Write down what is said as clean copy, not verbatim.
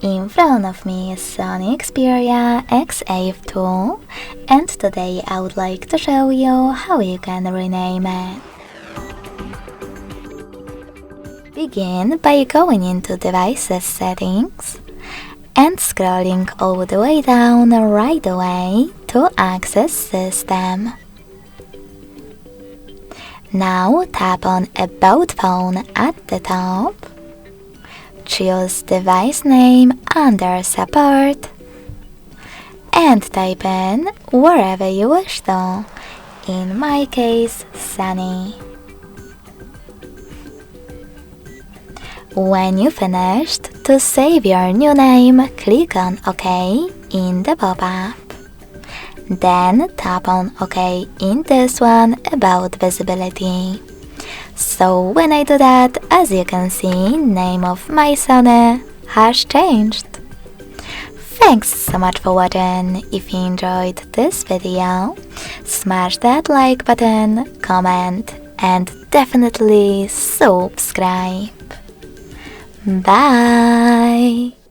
In front of me is SONY Xperia XA2 and today I would like to show you how you can rename it. Begin by going into Devices Settings and scrolling all the way down right away to Access System. Now tap on About Phone at the top. Choose device name under Support and type in wherever you wish to, in my case SONY. When you finished, to save your new name, click on OK in the pop-up. Then tap on OK in this one about visibility. So when I do that, as you can see, name of my SONY has changed. Thanks so much for watching. If you enjoyed this video, smash that like button, comment and definitely subscribe. Bye!